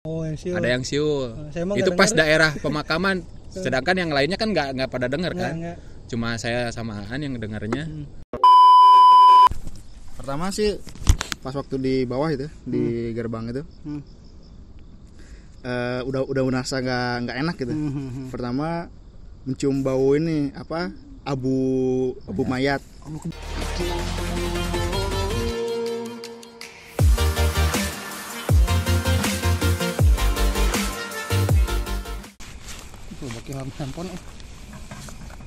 Oh, yang siul. Ada yang siul. Itu pas daerah pemakaman. Sedangkan yang lainnya kan nggak pada dengar kan. Enggak. Cuma saya sama Aan yang dengarnya. Pertama sih pas waktu di bawah itu, di gerbang itu, udah merasa nggak enak gitu. Pertama mencium bau ini apa? Abu mayat. Handphone.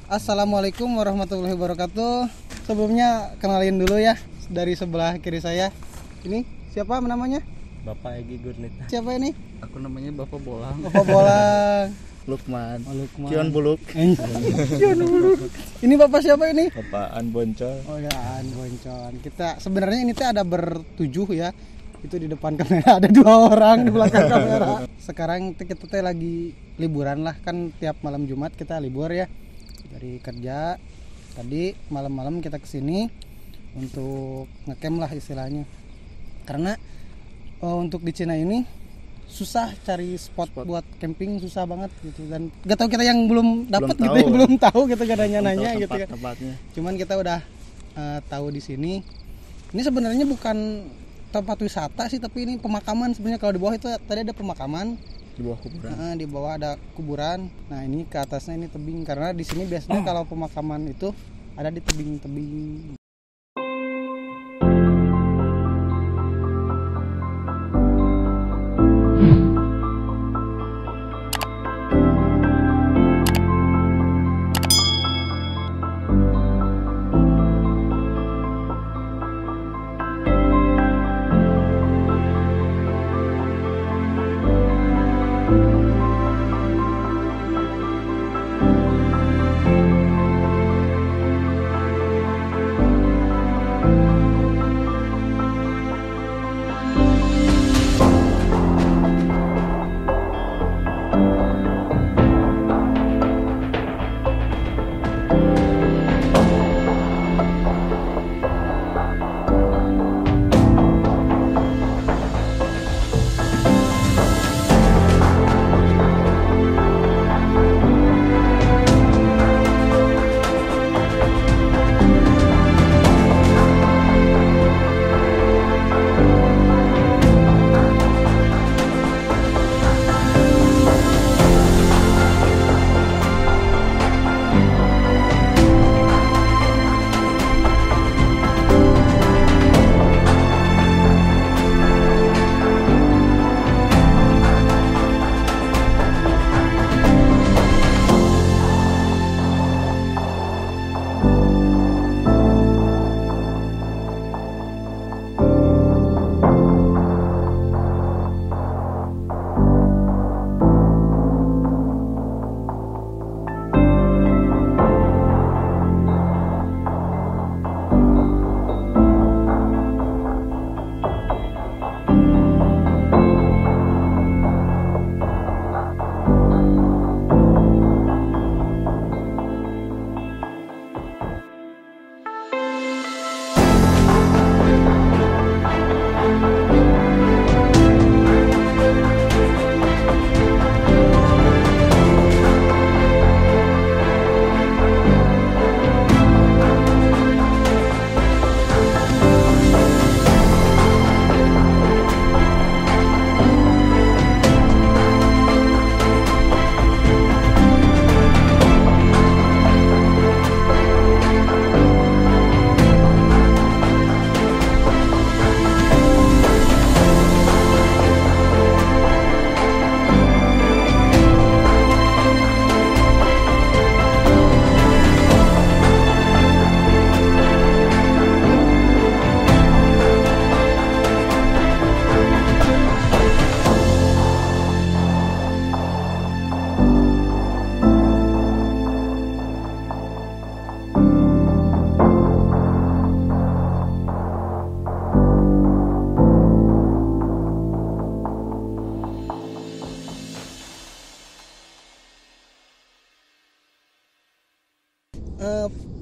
Assalamualaikum warahmatullahi wabarakatuh. Sebelumnya kenalin dulu ya dari sebelah kiri saya. Ini siapa namanya? Bapak Egi Gurnita. Siapa ini? Aku namanya Bapak Bolang. Bapak Bolang. Lukman. Oh, Lukman. Kion Buluk. Kion Buluk. Ini Bapak siapa ini? Bapak An Boncol. Oh ya, An Boncol. Kita sebenarnya ini ada bertujuh ya. Itu di depan kamera ada 2 orang, di belakang kamera. Sekarang kita lagi liburan lah, kan tiap malam Jumat kita libur ya dari kerja. Tadi malam-malam kita kesini untuk ngecamp lah istilahnya, karena untuk di Cina ini susah cari spot buat camping, susah banget gitu. Dan gak tahu kita yang belum dapat gitu ya, belum tahu gitu, gak nanya gitu kan. Cuman kita udah tahu di sini. Ini sebenarnya bukan tempat wisata sih, tapi ini pemakaman sebenarnya. Kalau di bawah itu tadi ada pemakaman, di bawah kuburan. Di bawah ada kuburan. Nah, ini ke atasnya ini tebing, karena di sini biasanya kalau pemakaman itu ada di tebing-tebing.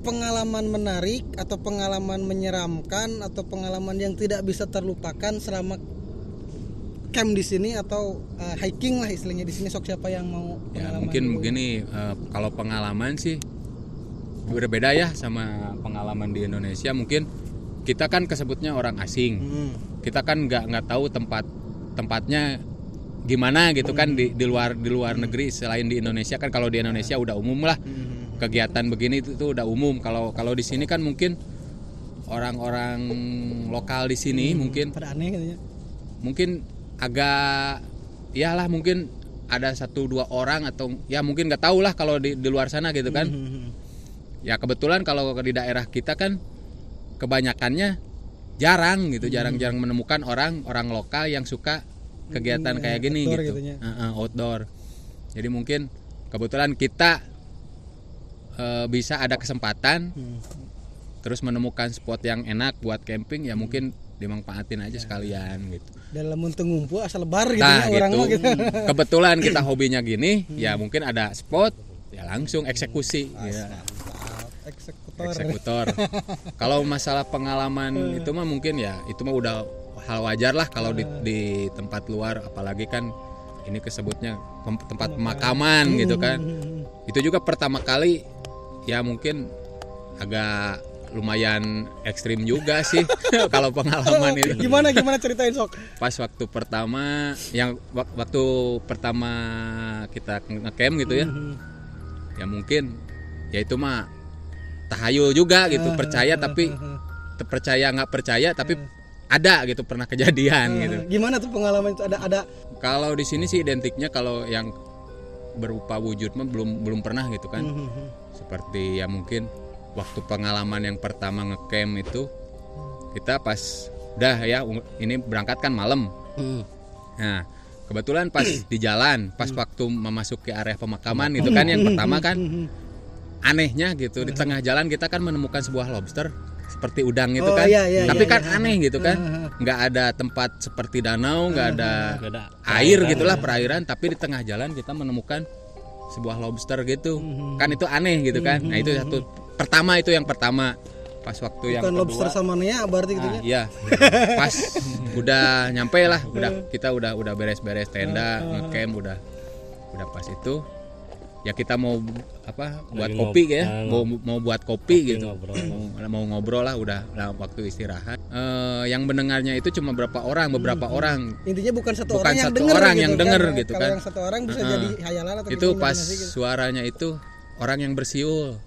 Pengalaman menarik atau pengalaman menyeramkan atau pengalaman yang tidak bisa terlupakan selama ngecamp di sini atau hiking lah istilahnya di sini, sok siapa yang mau Ya pengalaman mungkin dulu? begini, kalau pengalaman sih berbeda ya sama pengalaman di Indonesia. Mungkin kita kan kesebutnya orang asing, kita kan nggak tahu tempatnya gimana gitu kan di luar negeri selain di Indonesia kan. Kalau di Indonesia udah umum lah kegiatan begini itu udah umum. Kalau di sini kan mungkin orang-orang lokal di sini mungkin pada aneh katanya. Mungkin agak iyalah, mungkin ada 1-2 orang atau ya mungkin nggak tahu lah kalau di luar sana gitu kan. Ya kebetulan kalau di daerah kita kan kebanyakannya jarang gitu, jarang-jarang menemukan orang lokal yang suka kegiatan kayak gini outdoor gitu. Gitunya. Outdoor. Jadi mungkin kebetulan kita bisa ada kesempatan terus menemukan spot yang enak buat camping, ya mungkin dimanfaatin aja sekalian gitu. Dalam untuk ngumpul asal lebar gitu Nah, ya orang gitu. mah gitu. Kebetulan kita hobinya gini, ya mungkin ada spot, ya langsung eksekusi. Ya. Eksekutor. Kalau masalah pengalaman itu mah mungkin ya itu mah udah hal wajar lah kalau di tempat luar, apalagi kan ini kesebutnya tempat pemakaman gitu kan. Itu juga pertama kali ya mungkin agak lumayan ekstrim juga sih kalau pengalaman itu. Gimana ceritain sok. Pas waktu pertama kita ngecamp gitu ya. Ya mungkin ya itu mah tahayul juga gitu, percaya nggak percaya tapi ada gitu, pernah kejadian gitu. Gimana tuh pengalaman itu ada Kalau di sini sih identiknya kalau yang berupa wujud mah belum pernah gitu kan. Seperti ya mungkin waktu pengalaman yang pertama ngecamp itu kita pas udah ya ini berangkat kan malam. Nah, kebetulan pas di jalan, pas waktu memasuki area pemakaman itu kan yang pertama kan anehnya gitu, di tengah jalan kita kan menemukan sebuah lobster seperti udang itu kan. Tapi kan aneh gitu kan. Nggak ada tempat seperti danau, nggak ada air gitulah, perairan, tapi di tengah jalan kita menemukan sebuah lobster gitu. Kan itu aneh gitu kan. Nah, itu yang pertama. Pas waktu yang kedua, lobster sama Nea berarti gitu kan. Iya. Pas udah nyampe lah, kita udah beres-beres tenda, ngecamp udah pas itu. Ya kita mau buat kopi ya, mau buat kopi gitu, mau ngobrol lah, udah waktu istirahat. Yang mendengarnya itu cuma beberapa orang. Intinya bukan satu orang yang denger gitu kan. Kalau yang satu orang bisa jadi hayalan atau itu pas gitu. Suaranya itu orang yang bersiul.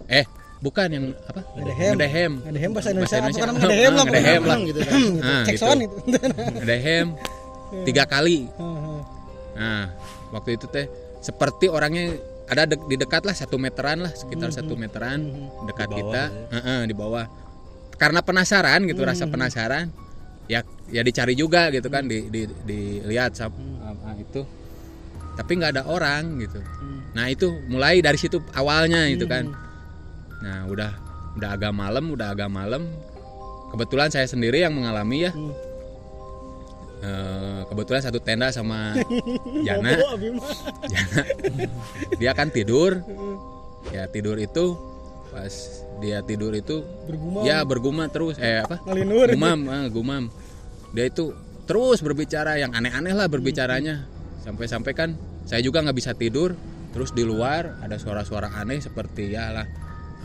Bukan yang ngedehem. Ngedehem bahasa Indonesia. Ngedehem lah gitu kan. Cek sound itu. Ngedehem 3 kali. Nah, waktu itu teh seperti orangnya ada di dekat lah, 1 meteran lah, sekitar 1 meteran dekat kita, di bawah. Karena penasaran gitu, rasa penasaran, ya dicari juga gitu kan, dilihat sama itu. Tapi nggak ada orang gitu. Nah itu mulai dari situ awalnya itu kan. Nah udah agak malam. Kebetulan saya sendiri yang mengalami ya. Kebetulan satu tenda sama Jana. Dia kan tidur. Ya tidur itu pas dia tidur itu bergumam terus gumam. Dia itu terus berbicara yang aneh-aneh lah berbicaranya. Sampai kan saya juga nggak bisa tidur. Terus di luar ada suara-suara aneh seperti ya lah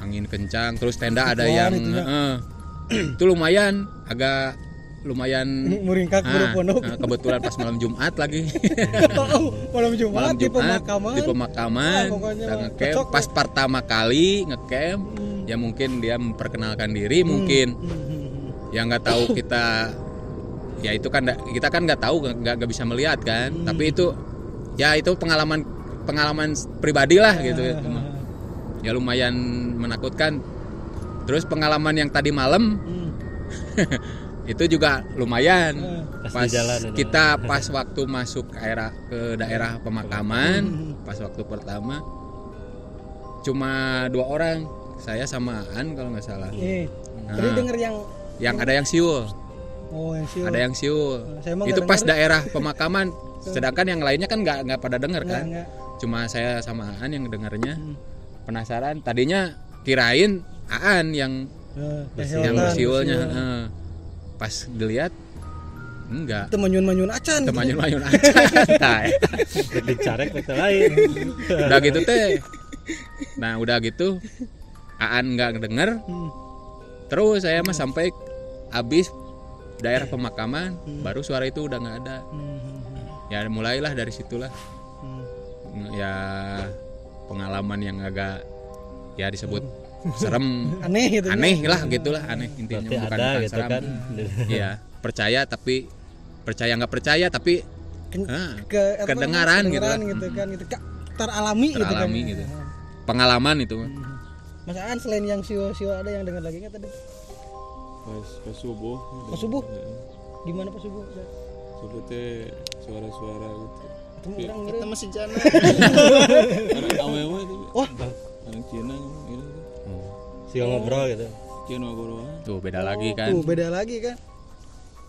angin kencang. Terus tenda ada yang itu lumayan muringkak berpondok. Kebetulan pas malam Jumat lagi. malam Jumat di pemakaman. Kita ngecamp pas pertama kali ngecamp. Ya mungkin dia memperkenalkan diri mungkin. Ya nggak tahu kita. Ya itu kan kita kan nggak tahu, nggak bisa melihat kan. Tapi itu pengalaman pribadi lah gitu. Ya lumayan menakutkan. Terus pengalaman yang tadi malam. Itu juga lumayan kita pas waktu masuk ke daerah pemakaman, pas waktu pertama cuma 2 orang, saya sama Aan kalau nggak salah. Tadi denger yang ada yang siul. Ada yang siul. Itu pas daerah pemakaman, sedangkan yang lainnya kan nggak pada denger kan. Cuma saya sama Aan yang dengarnya. Penasaran, tadinya kirain Aan yang bersiulnya. Pas dilihat Enggak. Itu manyun-manyun acan. Teu manyun-manyun aja. Tah, Dicarek kita lain. udah gitu teh. Nah, udah gitu Aan enggak denger. Terus saya mah sampai habis daerah pemakaman baru suara itu udah enggak ada. Ya mulailah dari situlah. Ya pengalaman yang agak ya disebut serem, Aneh gitu. aneh lah gitulah, aneh intinya. Berarti bukan ada bukan gitu serem. kan. Iya, percaya tapi percaya nggak percaya tapi kedengaran gitu, kan gitu. Teralami teralami gitu gitu. kan. Pengalaman itu. Mas Aan selain yang sio-sio ada yang dengar lagi nggak tadi? Pas subuh. Pas subuh? Gimana pas subuh? Subuh teh suara-suara gitu. Ketemu orang Kita ngeri. masih jana. Ada awewe itu. Wah, Orang Cina gitu. Sio ngobrol gitu. Cina gorowan. Tuh beda lagi kan. tuh beda lagi kan.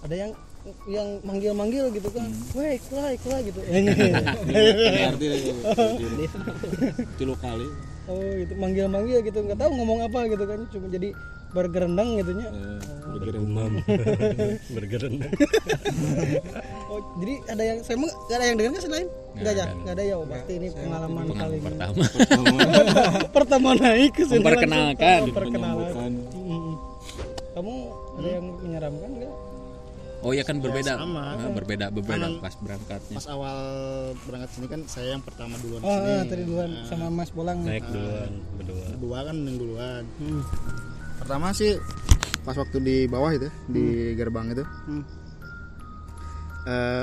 Ada yang manggil-manggil gitu kan. Woi, kelai gitu. Arti tilu kali. Oh, gitu manggil-manggil gitu. Enggak tahu ngomong apa gitu kan. Cuma jadi bergerendang gitu nya. Bergumam. Bergerendang. Oh, jadi ada yang saya emang enggak ada yang dengar nggak selain? Enggak ya? ada. Enggak ada ya. Oh, berarti ini pengalaman paling Pertama pertama naik ke sini. Memperkenalkan. langsung. Perkenalan. Menyambutkan. Kamu ada yang menyeramkan enggak? Oh ya kan berbeda. sama. Berbeda Kan- pas berangkatnya. Pas awal berangkat sini kan saya yang pertama duluan Oh, sini. tadi duluan sama Mas Bolang. Naik duluan berdua. Kedua kan yang duluan. Pertama sih pas waktu di bawah itu di gerbang itu.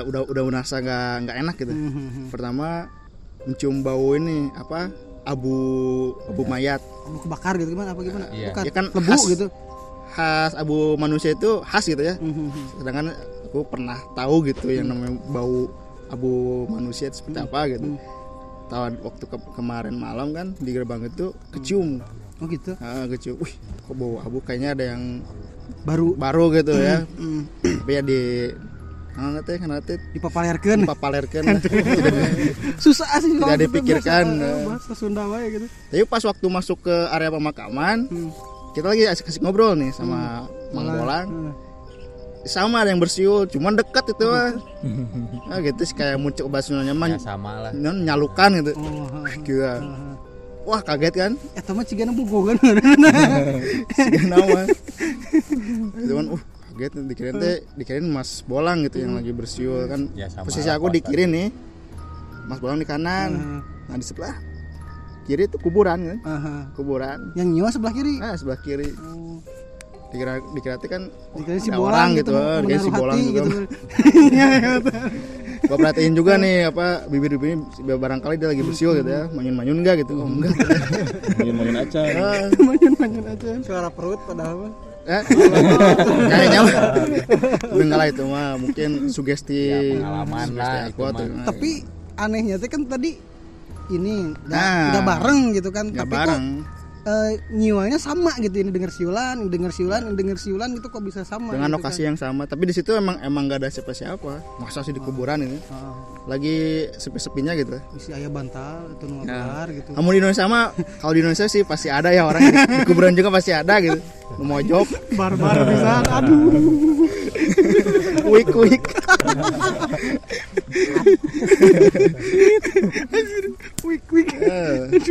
Udah merasa nggak enak gitu. Pertama mencium bau ini apa abu mayat. Abu kebakar gitu gimana? Apa gimana? Iya. Bukan. Ya kan Lebu khas. gitu. Khas abu manusia itu khas gitu ya. Sedangkan aku pernah tahu gitu yang namanya bau abu manusia itu seperti apa gitu. Tahu waktu kemarin malam kan di gerbang itu kecium. Oh gitu. Kecium. Wih, kok bau abu kayaknya ada yang Baru gitu ya. Tapi ya karena teh dipapalerkeun. dipapalerkeun. Susah sih Tidak kalau dipikirkan. bahasa Sunda wae gitu. Tapi pas waktu masuk ke area pemakaman, kita lagi asik-asik ngobrol nih sama Mang Bolang. Sama ada yang bersiul, cuman dekat itu mah. Gitu sih kayak muncul bahasa Sundanya mah Ya sama lah. nyalukan gitu. Gila. Wah, kaget kan? Eta mah cigana bogogan. Siga nama. Cuman kaget dikirain Mas Bolang gitu yang lagi bersiul kan. Ya, sama Posisi lah, aku di kota. kiri nih. Mas Bolang di kanan. Nah, di sebelah kiri itu kuburan kan. Kuburan. Yang nyewa sebelah kiri. Nah, sebelah kiri. Dikira kan Dikira si ada Bolang orang gitu, dikira si menaruh Bolang hati juga. gitu. Gua perhatiin juga nih apa bibir-bibirnya barangkali dia lagi bersiul gitu ya. Manyun-manyun enggak gitu. Oh, enggak. Main aja. Manyun-manyun aja. Suara perut padahal mah. Kayaknya mah enggak lah itu mah mungkin sugesti Ya, pengalaman lah aku itu tuh. mah. Tapi anehnya teh kan tadi ini Nah. nggak bareng gitu kan. Enggak Tapi bareng. kok nyiwanya sama gitu, ini dengar siulan gitu kok bisa sama Dengan gitu lokasi yang sama, tapi di situ emang enggak ada siapa-siapa. Masa sih di kuburan ini. Lagi sepi-sepinya gitu. isi ayah bantal itu nular gitu. Kamu di Indonesia mah kalau di Indonesia sih pasti ada ya orang di kuburan juga pasti ada gitu. Nu mojok, Barbar pisan. Aduh. wik. Wik.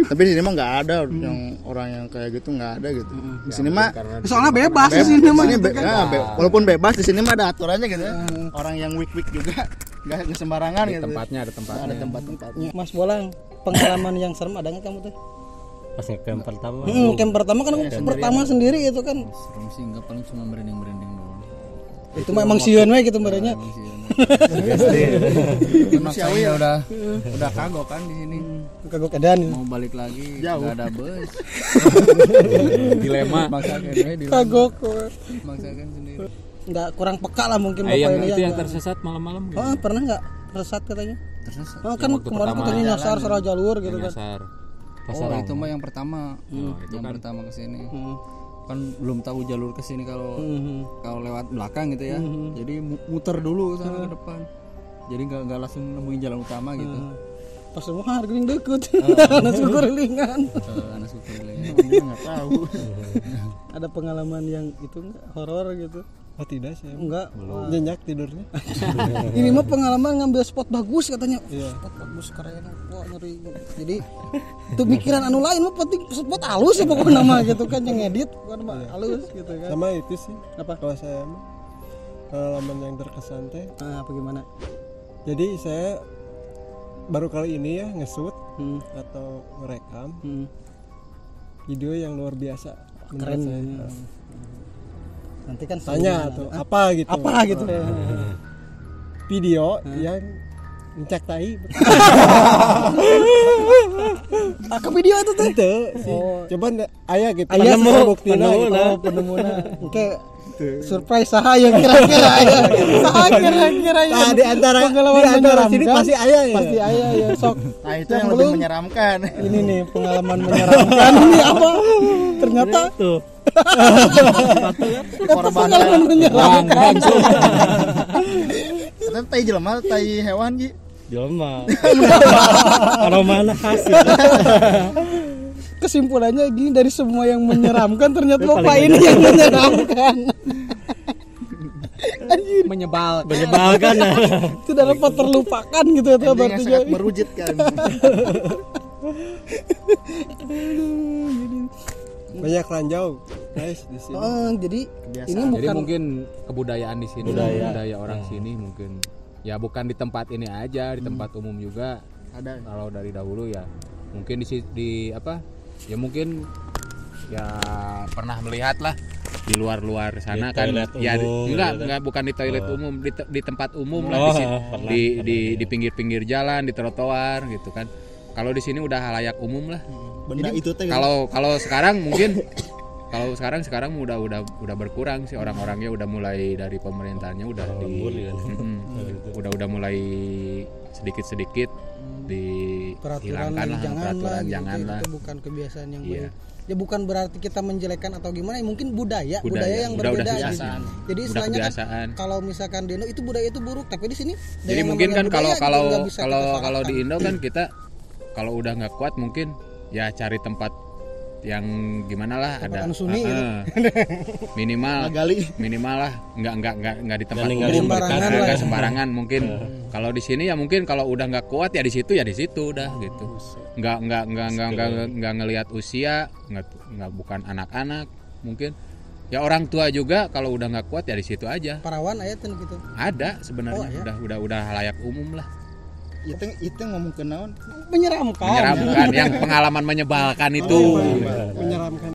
Tapi di sini mah nggak ada yang orang yang kayak gitu, nggak ada gitu. Di sini mah Soalnya bebas di sini mah. Sini gitu kan. walaupun bebas di sini mah ada aturannya gitu ya. Orang yang wik juga nggak sembarangan gitu. Ada tempatnya. Ada tempat-tempatnya. Mas Bolang, pengalaman yang serem ada nggak kamu teh? Pas ngecamp pertama. Camp pertama kan pertama sendiri itu kan. Serem sih enggak, paling cuma merinding-merinding doang. Itu mah emang sieun we gitu merenya. Saya udah kagok kan di sini. Kagok edan. Mau balik lagi enggak ada bus. Dilema. Maksakan we di Kagok. maksakan sendiri. Enggak kurang peka lah mungkin bapak Yang ini itu yang ya. tersesat malam-malam gitu. Oh, pernah enggak tersesat katanya? Tersesat. Oh, kan waktu kemarin pertama katanya nyasar salah jalur gitu kan. Nyasar. Oh, itu mah yang pertama. itu Yang kan. pertama ke sini. Kan belum tahu jalur ke sini kalau lewat belakang gitu ya. Jadi muter dulu ke sana ke depan. Jadi enggak langsung nemuin jalan utama gitu. Pas semua harganya deket. Anak sukurilingan. Anak suku lagi. Dia nggak tahu. Ada pengalaman yang itu enggak horor gitu? Oh tidak sih. Enggak. Nyenyak tidurnya. Ini mah pengalaman ngambil spot bagus katanya. Iya. Spot bagus keren. Wah ngeri. Jadi itu pikiran anu lain mah penting spot halus ya pokoknya nama gitu kan yang edit bukan mah halus gitu kan. Sama itu sih. Apa? Kalau saya mah pengalaman yang terkesan teh. Apa gimana? Jadi saya baru kali ini ya nge-shoot Hmm. atau merekam Hmm. video yang luar biasa. menurut Keren. saya. Nanti kan Tanya serunya tuh ada. apa gitu. Apa gitu. Video yang mencak tai. Ke video itu tuh. Itu sih. Oh. Coba aya gitu. Aya Penemu sih, buktina gitu. Oh, penemuna. Oke. Surprise saha yang kira-kira ya. Saha kira-kira ya. Nah, di antara pengalaman sini menyeramkan. pasti aya ya. Pasti aya ya sok. Nah itu yang lebih menyeramkan. Ini nih pengalaman menyeramkan ini apa? Ternyata Tuh. kata pengalaman menyeramkan. Ternyata tai jelema, tai hewan Ji. Jelema. Aromana khas. Kesimpulannya gini, dari semua yang menyeramkan ternyata lupa ini yang menyeramkan. Anjir, Menyebalkan. tidak dapat terlupakan gitu ya Ending yang berarti. sangat merujitkan. Banyak ranjau guys di sini. Oh, jadi Kebiasaan. ini Jadi bukan mungkin kebudayaan di sini, budaya orang sini mungkin ya bukan di tempat ini aja, di tempat umum juga Ada. kalau dari dahulu ya mungkin di apa ya mungkin ya pernah melihat lah di luar sana Di kan toilet ya umum, enggak gitu. enggak bukan di toilet umum di tempat umum lah Oh, di, sini, pernah. di pinggir-pinggir jalan di trotoar gitu kan. Kalau di sini udah halayak umum lah. Benda itu teh. Kalau sekarang mungkin kalau sekarang udah berkurang sih orang-orangnya, udah mulai dari pemerintahnya udah lembur ya. udah mulai sedikit peraturan dihilangkan lah peraturan gitu, jangan lah. itu bukan kebiasaan yang Iya. baik. Ya bukan berarti kita menjelekkan atau gimana, mungkin budaya yang udah berbeda gitu. kebiasaan. Jadi Udah istilahnya kan kebiasaan. kalau misalkan di Indo itu budaya itu buruk, tapi di sini Jadi yang mungkin kan namanya kalau budaya gitu nggak bisa kita kalau di salahkan. Indo kan kita kalau udah nggak kuat mungkin ya cari tempat yang gimana lah Tempat ada anu sunyi gitu. minimal lah nggak di tempat Nggak umum sembarangan lah nggak ya. sembarangan mungkin. Kalau di sini ya mungkin kalau udah nggak kuat ya di situ udah gitu. Nggak ngelihat usia, nggak bukan anak-anak mungkin. Ya orang tua juga kalau udah nggak kuat ya di situ aja. Parawan aya teh gitu. Ada sebenarnya udah halayak umum lah. Itu ngomong ke naon? Menyeramkan. Menyeramkan yang pengalaman menyebalkan itu. Menyeramkan.